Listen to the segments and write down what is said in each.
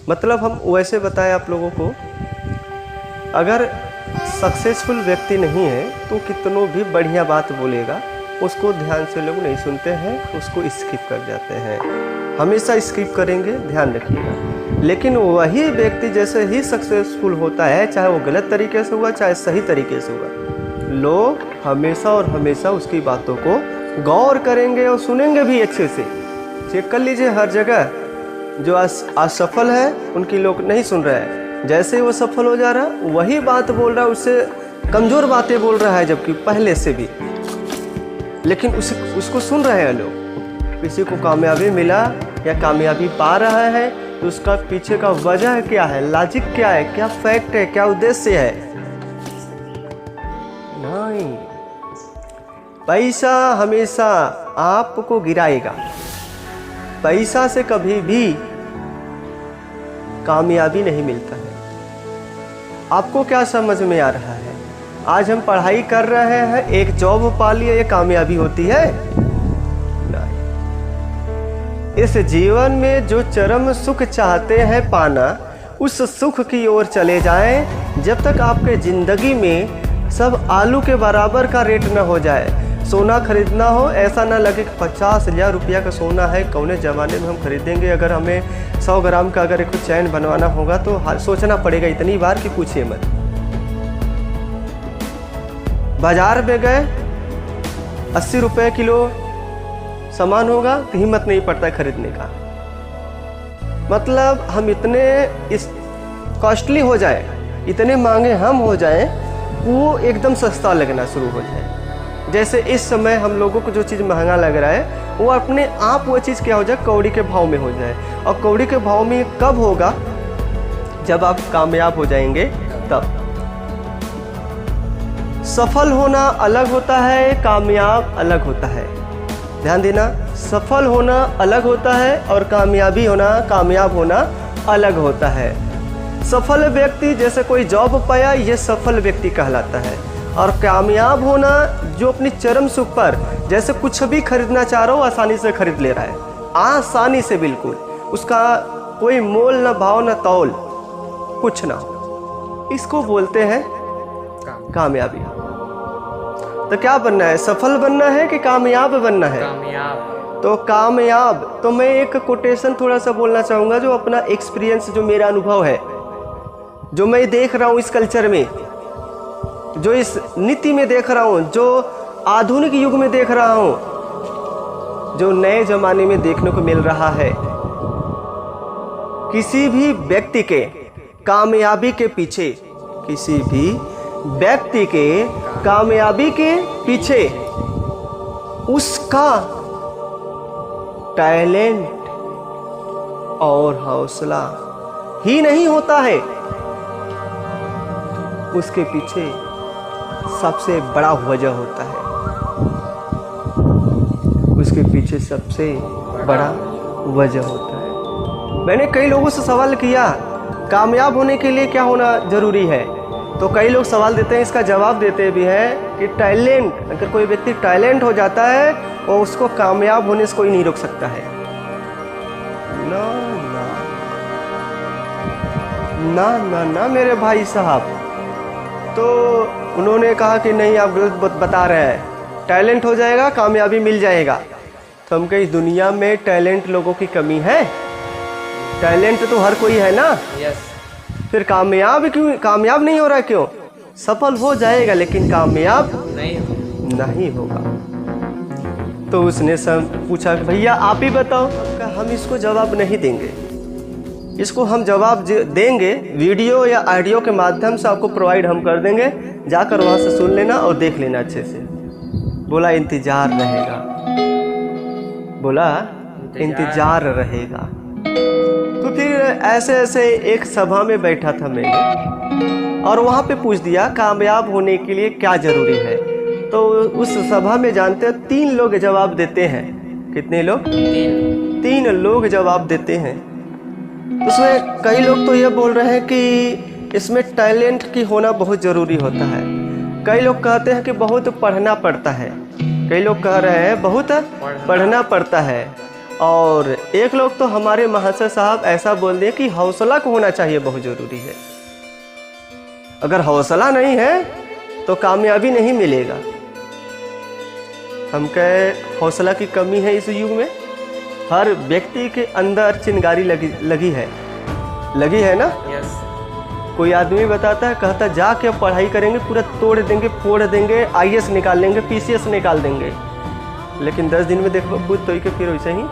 मतलब हम वैसे बताएं आप लोगों को, अगर सक्सेसफुल व्यक्ति नहीं है तो कितनों भी बढ़िया बात बोलेगा उसको ध्यान से लोग नहीं सुनते हैं, उसको स्किप कर जाते हैं। हमेशा स्किप करेंगे, ध्यान रखिएगा। लेकिन वही व्यक्ति जैसे ही सक्सेसफुल होता है, चाहे वो गलत तरीके से हुआ चाहे सही तरीके से हुआ, लोग हमेशा और हमेशा उसकी बातों को गौर करेंगे और सुनेंगे भी अच्छे से। चेक कर लीजिए, हर जगह जो आज सफल है उनकी लोग नहीं सुन रहे हैं। जैसे ही वो सफल हो जा रहा है वही बात बोल रहा है, उससे कमज़ोर बातें बोल रहा है जबकि पहले से भी, लेकिन उसको सुन रहे हैं लोग। किसी को कामयाबी मिला या कामयाबी पा रहा है तो उसका पीछे का वजह क्या है, लॉजिक क्या है, क्या फैक्ट है, क्या उद्देश्य है। नहीं, पैसा हमेशा आपको गिराएगा। पैसा से कभी भी कामयाबी नहीं मिलता है। आपको क्या समझ में आ रहा है? आज हम पढ़ाई कर रहे हैं, एक जॉब पा लिए, ये कामयाबी होती है? नहीं। इस जीवन में जो चरम सुख चाहते हैं पाना, उस सुख की ओर चले जाएं। जब तक आपके जिंदगी में सब आलू के बराबर का रेट न हो जाए। सोना खरीदना हो, ऐसा ना लगे कि 50,000 रुपया का सोना है, कौने ज़माने में हम खरीदेंगे। अगर हमें 100 ग्राम का अगर एक चैन बनवाना होगा तो सोचना पड़ेगा इतनी बार कि पूछिए मत। बाजार में गए, 80 रुपये किलो सामान होगा तो हिम्मत नहीं पड़ता खरीदने का। मतलब हम इतने इस कॉस्टली हो जाए, इतने महंगे हम हो जाएं, वो एकदम सस्ता लगना शुरू हो जाए। जैसे इस समय हम लोगों को जो चीज़ महंगा लग रहा है वो अपने आप वो चीज़ क्या हो जाए, कौड़ी के भाव में हो जाए। और कौड़ी के भाव में कब होगा? जब आप कामयाब हो जाएंगे तब। सफल होना अलग होता है, कामयाब अलग होता है। ध्यान देना, सफल होना अलग होता है और कामयाबी होना, कामयाब होना अलग होता है। सफल व्यक्ति जैसे कोई जॉब पाया, ये सफल व्यक्ति कहलाता है। और कामयाब होना जो अपनी चरम सुख पर, जैसे कुछ भी खरीदना चाह रहा हो आसानी से खरीद ले रहा है, आसानी से, बिल्कुल उसका कोई मोल ना भाव ना तौल कुछ ना हो, इसको बोलते हैं कामयाबी। तो क्या बनना है, सफल बनना है कि कामयाब बनना है? कामयाब। तो कामयाब। तो मैं एक कोटेशन थोड़ा सा बोलना चाहूँगा, जो अपना एक्सपीरियंस, जो मेरा अनुभव है, जो मैं देख रहा हूँ इस कल्चर में, जो इस नीति में देख रहा हूँ, जो आधुनिक युग में देख रहा हूँ, जो नए जमाने में देखने को मिल रहा है। किसी भी व्यक्ति के कामयाबी के पीछे, किसी भी व्यक्ति के कामयाबी के पीछे उसका टैलेंट और हौसला ही नहीं होता है, उसके पीछे सबसे बड़ा वजह होता है। उसके पीछे सबसे बड़ा वजह होता है। मैंने कई लोगों से सवाल किया, कामयाब होने के लिए क्या होना ज़रूरी है? तो कई लोग सवाल देते हैं, इसका जवाब देते भी हैं कि टैलेंट, अगर कोई व्यक्ति टैलेंट हो जाता है और उसको कामयाब होने से कोई नहीं रोक सकता है। ना ना ना ना ना मेरे भाई साहब। तो उन्होंने कहा कि नहीं, आप गलत बता रहे हैं, टैलेंट हो जाएगा कामयाबी मिल जाएगा। तो हम कहीं दुनिया में टैलेंट लोगों की कमी है? टैलेंट तो हर कोई है ना। यस। फिर कामयाब क्यों, कामयाब नहीं हो रहा क्यों? सफल हो जाएगा लेकिन कामयाब नहीं होगा। तो उसने पूछा कि भैया आप ही बताओ। हम इसको जवाब नहीं देंगे, इसको हम जवाब देंगे वीडियो या ऑडियो के माध्यम से आपको प्रोवाइड हम कर देंगे, जाकर वहाँ से सुन लेना और देख लेना अच्छे से। बोला इंतजार रहेगा, बोला इंतजार रहेगा। तो फिर ऐसे ऐसे एक सभा में बैठा था मैं, और वहाँ पे पूछ दिया कामयाब होने के लिए क्या ज़रूरी है। तो उस सभा में जानते हैं 3 लोग जवाब देते हैं। कितने लोग? 3 लोग जवाब देते हैं। उसमें कई लोग तो ये बोल रहे हैं कि इसमें टैलेंट की होना बहुत ज़रूरी होता है। कई लोग कहते हैं कि बहुत पढ़ना पड़ता है। कई लोग कह रहे हैं बहुत पढ़ना पड़ता है। और एक लोग तो हमारे महाशय साहब ऐसा बोल दिए कि हौसला को होना चाहिए, बहुत ज़रूरी है। अगर हौसला नहीं है तो कामयाबी नहीं मिलेगा। हम कहे हौसला की कमी है इस युग में। हर व्यक्ति के अंदर चिंगारी लगी है ना। कोई आदमी बताता है, कहता जाके पढ़ाई करेंगे, पूरा तोड़ देंगे, फोड़ देंगे, IAS निकाल लेंगे, PCS निकाल देंगे, लेकिन 10 दिन में देखो बुत तो के फिर वैसे ही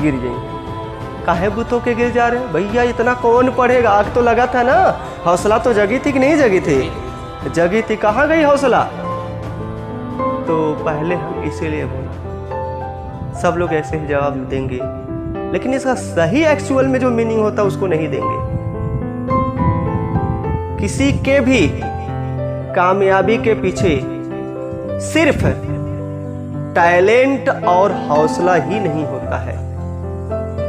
गिर जाएंगे। काहे बुतों के गिर जा रहे हैं भैया? इतना कौन पढ़ेगा? आग तो लगा था ना, हौसला तो जगी थी कि नहीं जगी थी? जगी थी, कहाँ गई हौसला? तो पहले हम इसीलिए बोला। सब लोग ऐसे ही जवाब देंगे, लेकिन इसका सही एक्चुअल में जो मीनिंग होता है उसको नहीं देंगे। किसी के भी कामयाबी के पीछे सिर्फ टैलेंट और हौसला ही नहीं होता है,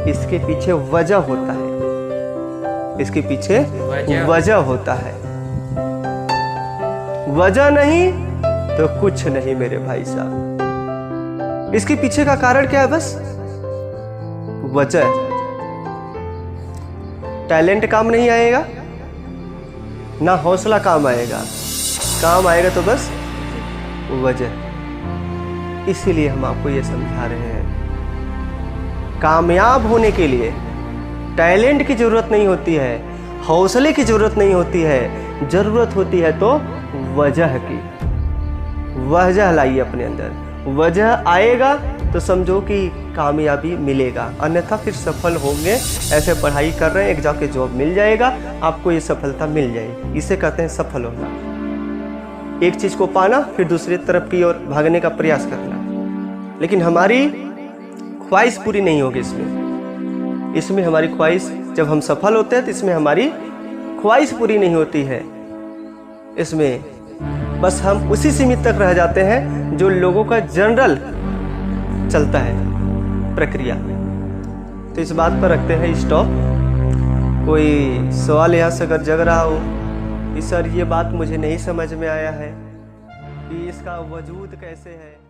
इसके पीछे वजह होता है। इसके पीछे वजह होता है। वजह नहीं तो कुछ नहीं मेरे भाई साहब। इसके पीछे का कारण क्या है? बस वजह। टैलेंट काम नहीं आएगा, ना हौसला काम आएगा। काम आएगा तो बस वजह। इसीलिए हम आपको ये समझा रहे हैं, कामयाब होने के लिए टैलेंट की जरूरत नहीं होती है, हौसले की जरूरत नहीं होती है, जरूरत होती है तो वजह की। वजह लाइए अपने अंदर। वजह आएगा तो समझो कि कामयाबी मिलेगा, अन्यथा फिर सफल होंगे। ऐसे पढ़ाई कर रहे हैं, एक जाके जॉब मिल जाएगा, आपको ये सफलता मिल जाएगी। इसे कहते हैं सफल होना। एक चीज को पाना, फिर दूसरी तरफ की ओर भागने का प्रयास करना। लेकिन हमारी ख्वाहिश पूरी नहीं होगी इसमें हमारी ख्वाहिश, जब हम सफल होते हैं तो इसमें हमारी ख्वाहिश पूरी नहीं होती है। इसमें बस हम उसी सीमित तक रह जाते हैं जो लोगों का जनरल चलता है प्रक्रिया। तो इस बात पर रखते हैं स्टॉप। कोई सवाल यहाँ से अगर जग रहा हो कि सर ये बात मुझे नहीं समझ में आया है कि इसका वजूद कैसे है।